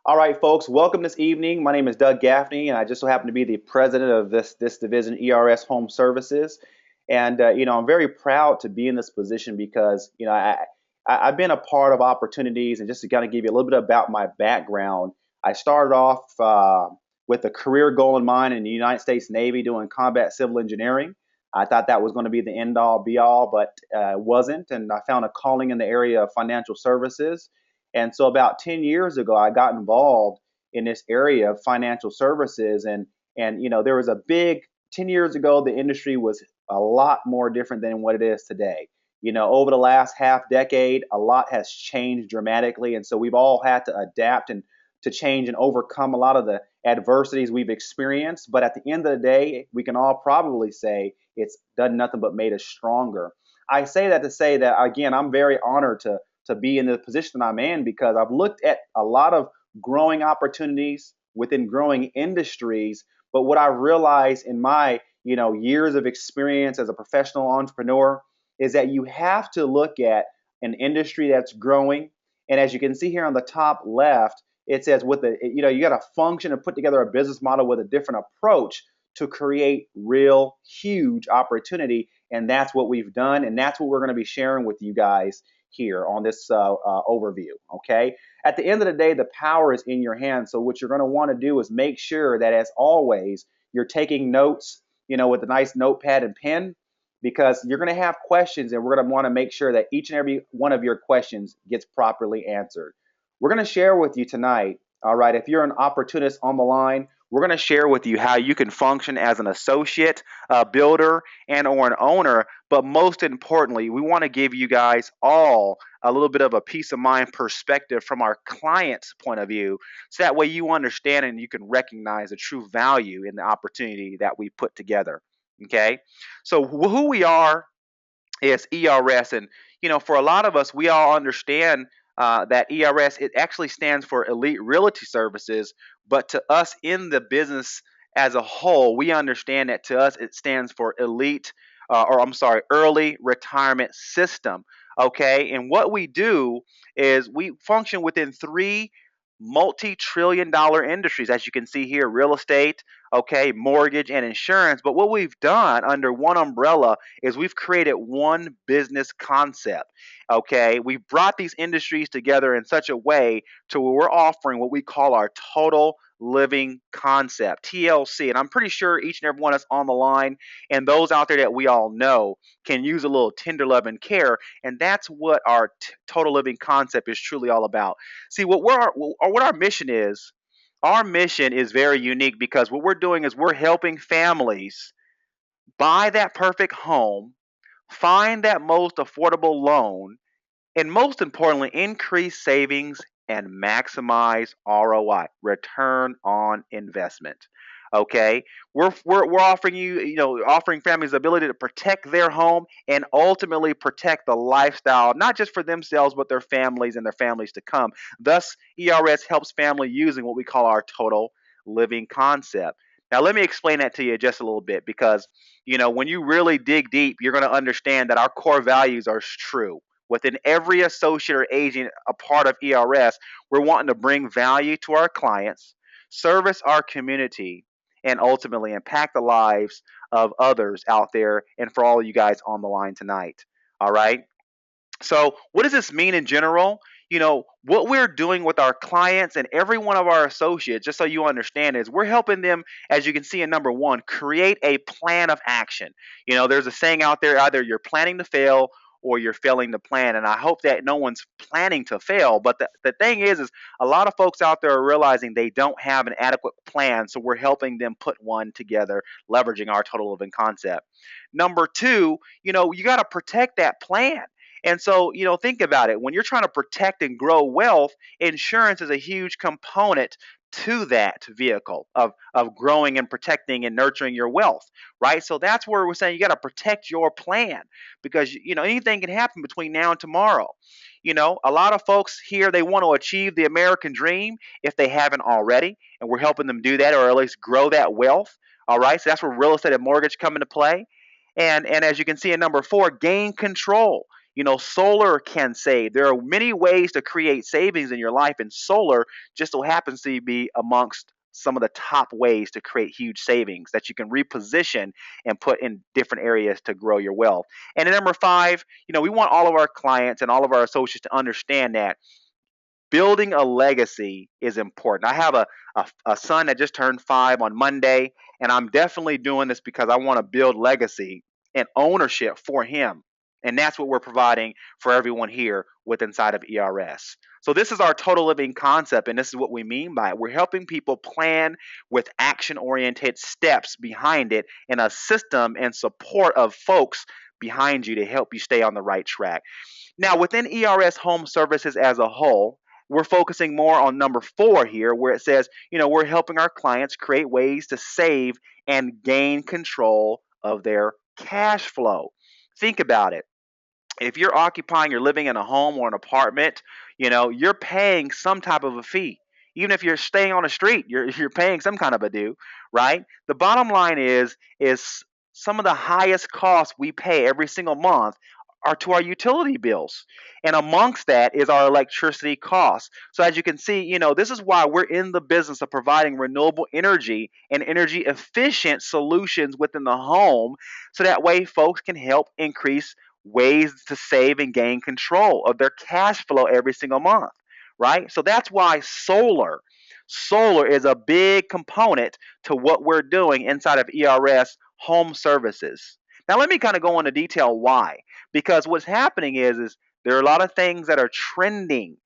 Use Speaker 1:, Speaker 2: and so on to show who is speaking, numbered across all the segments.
Speaker 1: All right, folks, welcome this evening. My name is Doug Gaffney, and I just so happen to be the president of this division, ERS Home Services. And I'm very proud to be in this position because I've been a part of opportunities, and just to kind of give you a little bit about my background, I started off with a career goal in mind in the United States Navy doing combat civil engineering. I thought that was going to be the end all be all, but it wasn't, and I found a calling in the area of financial services. And so about 10 years ago, I got involved in this area of financial services. And there was a big 10 years ago, the industry was a lot more different than what it is today. Over the last half decade, a lot has changed dramatically. And so we've all had to adapt and to change and overcome a lot of the adversities we've experienced. But at the end of the day, we can all probably say it's done nothing but made us stronger. I say that to say that, again, I'm very honored to be in the position that I'm in because I've looked at a lot of growing opportunities within growing industries. But what I realized in my years of experience as a professional entrepreneur is that you have to look at an industry that's growing. And as you can see here on the top left, it says with the you got to function and put together a business model with a different approach to create real huge opportunity. And that's what we've done, and that's what we're going to be sharing with you guys here on this overview. Okay. At the end of the day, the power is in your hands. So what you're going to want to do is make sure that, as always, you're taking notes, with a nice notepad and pen, because you're going to have questions, and we're going to want to make sure that each and every one of your questions gets properly answered. We're going to share with you tonight. All right. If you're an opportunist on the line, we're going to share with you how you can function as an associate, builder, and or an owner. But most importantly, we want to give you guys all a little bit of a peace of mind perspective from our client's point of view, so that way you understand and you can recognize the true value in the opportunity that we put together. Okay, so who we are is ERS, and for a lot of us, we all understand that ERS, it actually stands for Elite Realty Services, but to us in the business as a whole, we understand that to us it stands for Elite, or I'm sorry, Early Retirement System. Okay, and what we do is we function within three multi-trillion dollar industries, as you can see here: real estate, okay, mortgage, and insurance. But what we've done under one umbrella is we've created one business concept. Okay, we've brought these industries together in such a way to where we're offering what we call our total living concept, TLC. And I'm pretty sure each and every one of us on the line and those out there that we all know can use a little tender love and care. And that's what our total living concept is truly all about. See, what our mission is. Our mission is very unique because what we're doing is we're helping families buy that perfect home, find that most affordable loan, and most importantly, increase savings and maximize ROI, return on investment. Okay, we're offering offering families the ability to protect their home and ultimately protect the lifestyle, not just for themselves, but their families and their families to come. Thus, ERS helps family using what we call our total living concept. Now, let me explain that to you just a little bit because, when you really dig deep, you're going to understand that our core values are true. Within every associate or agent a part of ERS, we're wanting to bring value to our clients, service our community, and ultimately impact the lives of others out there, and for all of you guys on the line tonight. All right. So, what does this mean in general? What we're doing with our clients and every one of our associates, just so you understand, is we're helping them, as you can see in number one, create a plan of action. There's a saying out there: either you're planning to fail or you're failing to plan. And I hope that no one's planning to fail. But the thing is a lot of folks out there are realizing they don't have an adequate plan. So we're helping them put one together, leveraging our total living concept. Number two, you got to protect that plan. And so, think about it. When you're trying to protect and grow wealth, insurance is a huge component to that vehicle of growing and protecting and nurturing your wealth, right? So that's where we're saying you got to protect your plan because, anything can happen between now and tomorrow. A lot of folks here, they want to achieve the American dream if they haven't already, and we're helping them do that or at least grow that wealth. All right, so that's where real estate and mortgage come into play. And as you can see in number four, gain control. Solar can save. There are many ways to create savings in your life, and solar just so happens to be amongst some of the top ways to create huge savings that you can reposition and put in different areas to grow your wealth. And then number five, we want all of our clients and all of our associates to understand that building a legacy is important. I have a son that just turned 5 on Monday, and I'm definitely doing this because I want to build legacy and ownership for him. And that's what we're providing for everyone here with inside of ERS. So this is our total living concept, and this is what we mean by it. We're helping people plan with action-oriented steps behind it and a system and support of folks behind you to help you stay on the right track. Now, within ERS Home Services as a whole, we're focusing more on number 4 here, where it says, we're helping our clients create ways to save and gain control of their cash flow. Think about it. If you're occupying, you're living in a home or an apartment, you're paying some type of a fee. Even if you're staying on the street, you're paying some kind of a due, right? The bottom line is some of the highest costs we pay every single month are to our utility bills. And amongst that is our electricity costs. So as you can see, this is why we're in the business of providing renewable energy and energy efficient solutions within the home. So that way folks can help increase ways to save and gain control of their cash flow every single month, right? So that's why solar is a big component to what we're doing inside of ERS Home Services. Now let me kind of go into detail why. Because what's happening is there are a lot of things that are trending,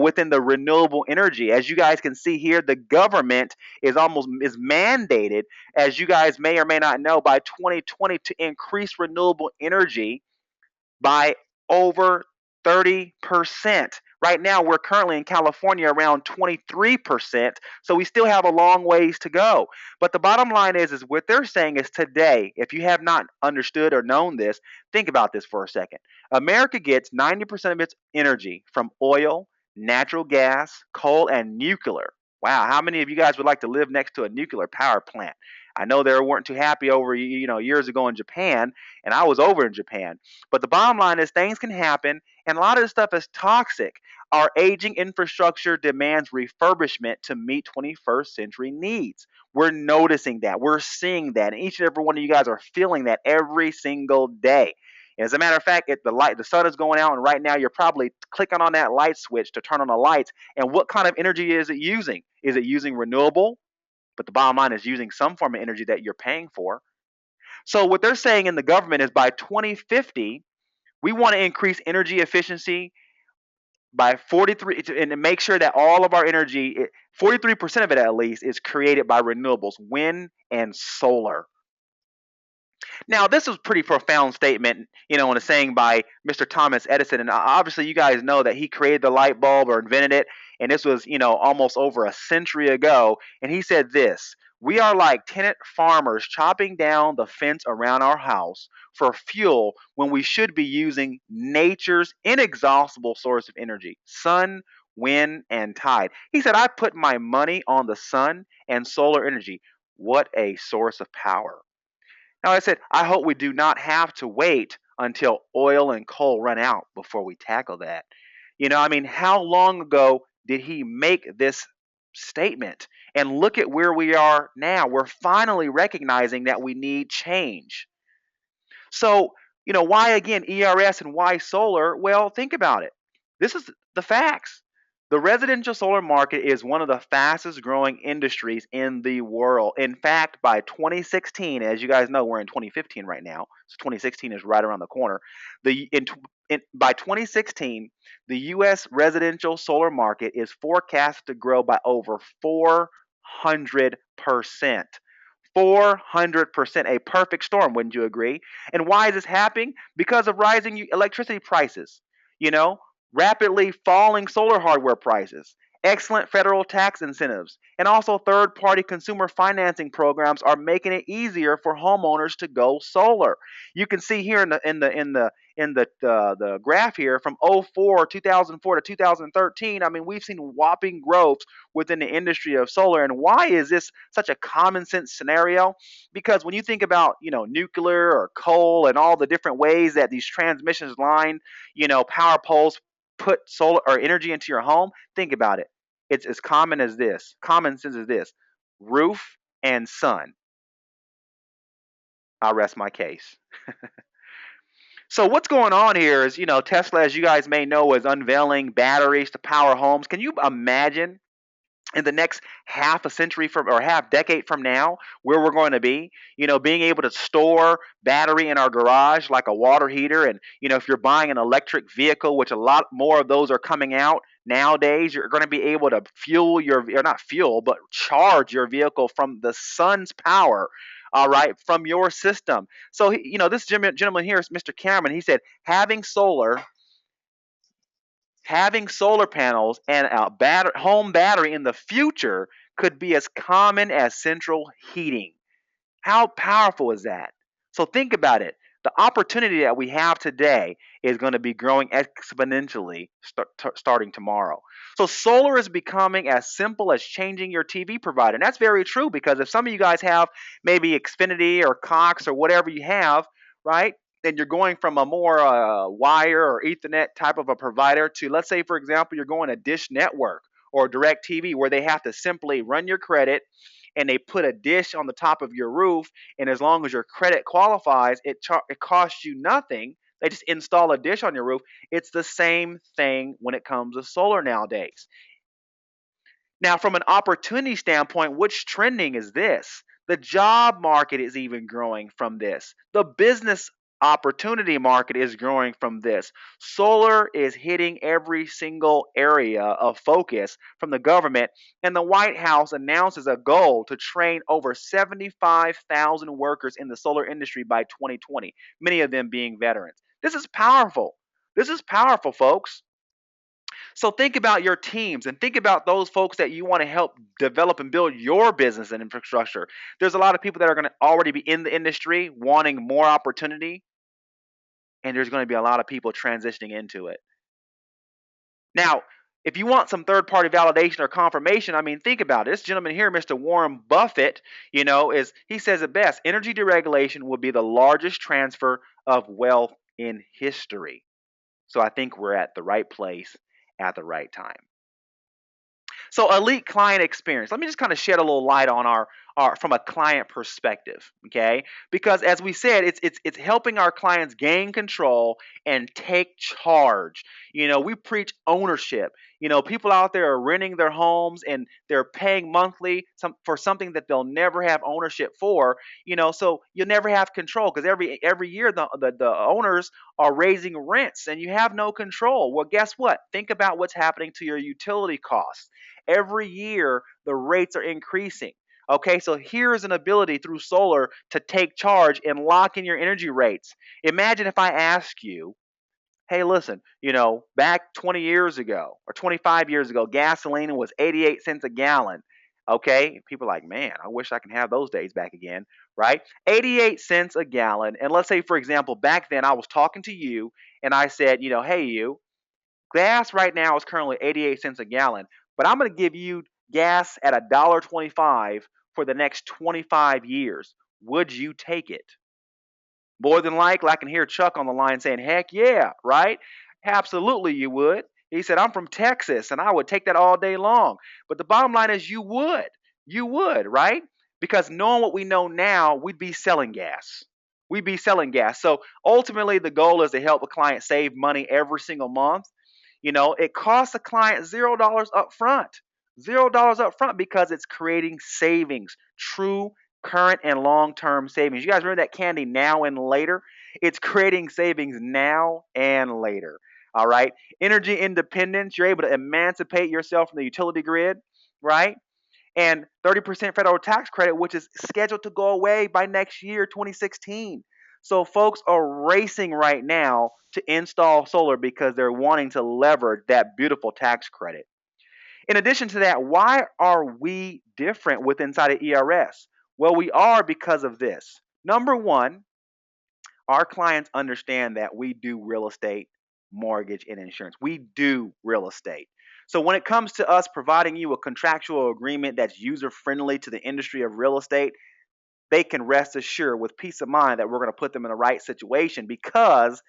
Speaker 1: within the renewable energy. As you guys can see here, the government is mandated, as you guys may or may not know, by 2020 to increase renewable energy by over 30%. Right now, we're currently in California around 23%, so we still have a long ways to go. But the bottom line is what they're saying is today, if you have not understood or known this, think about this for a second. America gets 90% of its energy from oil, natural gas, coal, and nuclear. Wow, how many of you guys would like to live next to a nuclear power plant? I know they weren't too happy over years ago in Japan, and I was over in Japan. But the bottom line is things can happen, and a lot of this stuff is toxic. Our aging infrastructure demands refurbishment to meet 21st century needs. We're noticing that. We're seeing that. And each and every one of you guys are feeling that every single day. As a matter of fact, the sun is going out, and right now you're probably clicking on that light switch to turn on the lights. And what kind of energy is it using? Is it using renewable? But the bottom line is using some form of energy that you're paying for. So what they're saying in the government is by 2050, we want to increase energy efficiency by 43 and to make sure that all of our energy, 43% of it at least, is created by renewables, wind and solar. Now, this is a pretty profound statement, and a saying by Mr. Thomas Edison. And obviously, you guys know that he created the light bulb or invented it. And this was, almost over a century ago. And he said this: we are like tenant farmers chopping down the fence around our house for fuel when we should be using nature's inexhaustible source of energy, sun, wind, and tide. He said, I put my money on the sun and solar energy. What a source of power. Now, I said, I hope we do not have to wait until oil and coal run out before we tackle that. How long ago did he make this statement? And look at where we are now. We're finally recognizing that we need change. So, why again ERS and why solar? Well, think about it. This is the facts. The residential solar market is one of the fastest growing industries in the world. In fact, by 2016, as you guys know, we're in 2015 right now, so 2016 is right around the corner. By 2016, the U.S. residential solar market is forecast to grow by over 400%. 400%, a perfect storm, wouldn't you agree? And why is this happening? Because of rising electricity prices, you know, rapidly falling solar hardware prices, excellent federal tax incentives, and also third-party consumer financing programs are making it easier for homeowners to go solar. You can see here in the graph here from 2004 to 2013. I mean, we've seen whopping growth within the industry of solar. And why is this such a common sense scenario? Because when you think about, nuclear or coal and all the different ways that these transmissions line, power poles put solar or energy into your home, think about it. It's as common as this. Common sense is this: roof and sun. I'll rest my case. So what's going on here is, Tesla, as you guys may know, is unveiling batteries to power homes. Can you imagine in the next half a century from or half decade from now where we're going to be, being able to store battery in our garage like a water heater? And if you're buying an electric vehicle, which a lot more of those are coming out nowadays, you're going to be able to fuel your, or not fuel, but charge your vehicle from the sun's power, all right, from your system. So this gentleman here is Mr. Cameron. He said having solar panels and a home battery in the future could be as common as central heating. How powerful is that? So think about it. The opportunity that we have today is going to be growing exponentially starting tomorrow. So solar is becoming as simple as changing your TV provider. And that's very true, because if some of you guys have maybe Xfinity or Cox or whatever you have, right? And you're going from a more wire or Ethernet type of a provider to, let's say, for example, you're going to Dish Network or Direct TV, where they have to simply run your credit and they put a dish on the top of your roof, and as long as your credit qualifies, it costs you nothing. They just install a dish on your roof. It's the same thing when it comes to solar nowadays. Now, from an opportunity standpoint, which trending is this? The job market is even growing from this. The business opportunity market is growing from this. Solar is hitting every single area of focus from the government, and the White House announces a goal to train over 75,000 workers in the solar industry by 2020, many of them being veterans. This is powerful. This is powerful, folks. So think about your teams and think about those folks that you want to help develop and build your business and infrastructure. There's a lot of people that are going to already be in the industry wanting more opportunity, and there's going to be a lot of people transitioning into it. Now, if you want some third party validation or confirmation, I mean, think about it. This gentleman here, Mr. Warren Buffett, he says it best: energy deregulation will be the largest transfer of wealth in history. So I think we're at the right place at the right time. So elite client experience. Let me just kind of shed a little light on our from a client perspective, okay? Because as we said, it's helping our clients gain control and take charge. We preach ownership. People out there are renting their homes and they're paying monthly for something that they'll never have ownership for. So you'll never have control, because every year the owners are raising rents and you have no control. Well, guess what? Think about what's happening to your utility costs. Every year, the rates are increasing. Okay, so here's an ability through solar to take charge and lock in your energy rates. Imagine if I ask you, hey, listen, back 20 years ago or 25 years ago, gasoline was 88 cents a gallon. Okay, people are like, man, I wish I can have those days back again, right? 88 cents a gallon. And let's say, for example, back then I was talking to you and I said, hey, gas right now is currently 88 cents a gallon, but I'm going to give you gas at $1.25 for the next 25 years. Would you take it? More than likely, I can hear Chuck on the line saying, heck yeah, right? Absolutely, you would. He said, I'm from Texas and I would take that all day long. But the bottom line is, you would. You would, right? Because knowing what we know now, we'd be selling gas. We'd be selling gas. So ultimately, the goal is to help a client save money every single month. It costs a client $0 up front. $0 up front, because it's creating savings, true current and long-term savings. You guys remember that candy, now and later? It's creating savings now and later. All right. Energy independence. You're able to emancipate yourself from the utility grid, right? And 30% federal tax credit, which is scheduled to go away by next year, 2016. So folks are racing right now to install solar because they're wanting to leverage that beautiful tax credit. In addition to that, why are we different with inside of ERS? Well, we are because of this. Number one, Our clients understand that we do real estate, mortgage, and insurance. We do real estate. So when it comes to us providing you a contractual agreement that's user friendly to the industry of real estate, they can rest assured with peace of mind that we're going to put them in the right situation. Because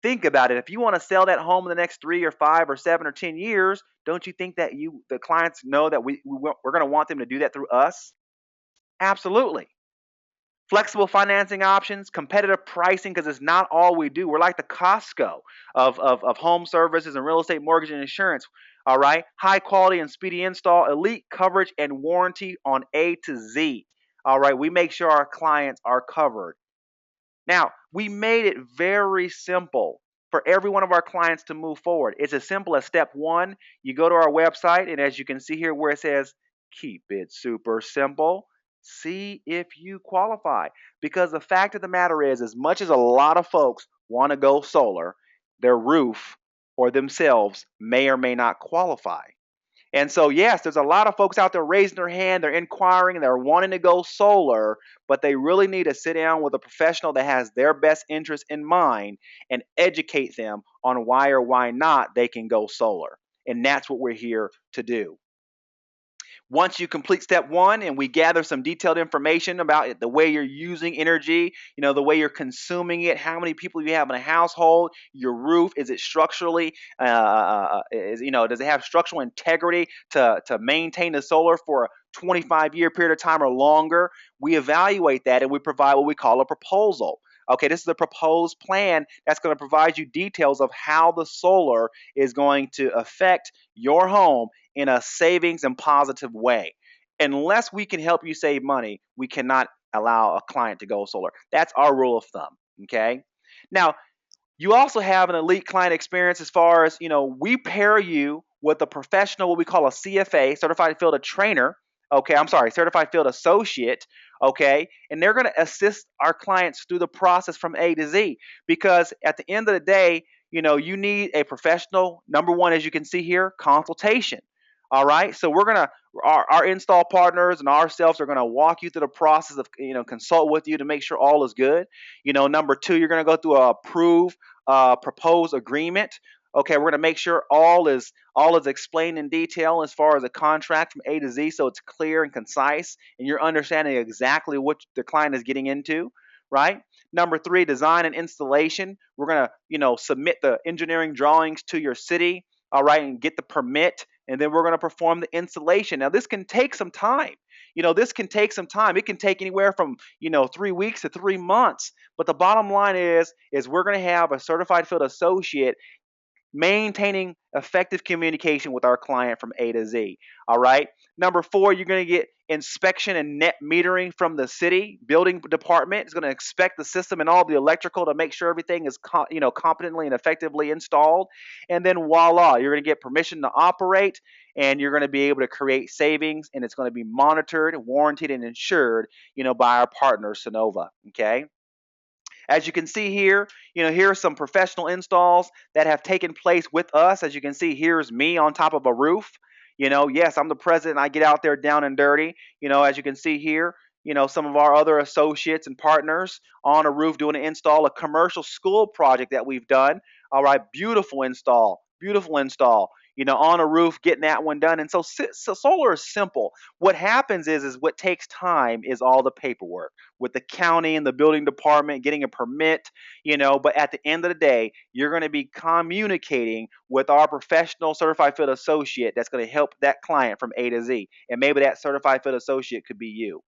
Speaker 1: think about it, if you want to sell that home in the next 3 or 5 or 7 or 10 years, don't you think that the clients know that we're going to want them to do that through us? Absolutely. Flexible financing options, competitive pricing, because it's not all we do. We're like the Costco of home services and real estate, mortgage, and insurance. All right. High quality and speedy install, elite coverage and warranty on A to Z. All right. We make sure our clients are covered. Now, we made it very simple for every one of our clients to move forward. It's as simple as step one. You go to our website, and as you can see here where it says, keep it super simple, see if you qualify. Because the fact of the matter is, as much as a lot of folks want to go solar, their roof or themselves may or may not qualify. And so, yes, there's a lot of folks out there raising their hand, they're inquiring, they're wanting to go solar, but they really need to sit down with a professional that has their best interest in mind and educate them on why or why not they can go solar. And that's what we're here to do. Once you complete step one and we gather some detailed information about it, the way you're using energy, the way you're consuming it, how many people you have in a household, your roof, is it structurally, does it have structural integrity to maintain the solar for a 25-year period of time or longer? We evaluate that and we provide what we call a proposal. Okay, this is a proposed plan that's going to provide you details of how the solar is going to affect your home in a savings and positive way. Unless we can help you save money, we cannot allow a client to go solar. That's our rule of thumb. Okay. Now, you also have an elite client experience as far as, we pair you with a professional, what we call a CFA, certified field trainer. Okay, I'm sorry, certified field associate. Okay, and they're going to assist our clients through the process from A to Z. Because at the end of the day, you need a professional, number one, as you can see here, consultation. All right, so our install partners and ourselves are going to walk you through the process of, consult with you to make sure all is good. Number two, you're going to go through a proposed agreement. Okay, we're going to make sure all is explained in detail as far as a contract from A to Z, so it's clear and concise, and you're understanding exactly what the client is getting into. Right. Number three, design and installation. We're going to, submit the engineering drawings to your city. All right, and get the permit, and then we're going to perform the installation. Now, this can take some time. This can take some time. It can take anywhere from 3 weeks to 3 months. But the bottom line is we're going to have a certified field associate maintaining effective communication with our client from A to Z. All right. Number four, you're going to get inspection and net metering from the city building department. It's going to inspect the system and all the electrical to make sure everything is competently and effectively installed. And then voila, you're going to get permission to operate, and you're going to be able to create savings, and it's going to be monitored, warranted, and insured, by our partner Sonova. Okay. As you can see here, here are some professional installs that have taken place with us. As you can see, here's me on top of a roof. Yes, I'm the president. I get out there down and dirty. As you can see here, some of our other associates and partners on a roof doing an install, a commercial school project that we've done. All right, beautiful install, beautiful install. On a roof, getting that one done. And so solar is simple. What happens is what takes time is all the paperwork with the county and the building department, getting a permit, but at the end of the day, you're going to be communicating with our professional certified field associate that's going to help that client from A to Z. And maybe that certified field associate could be you.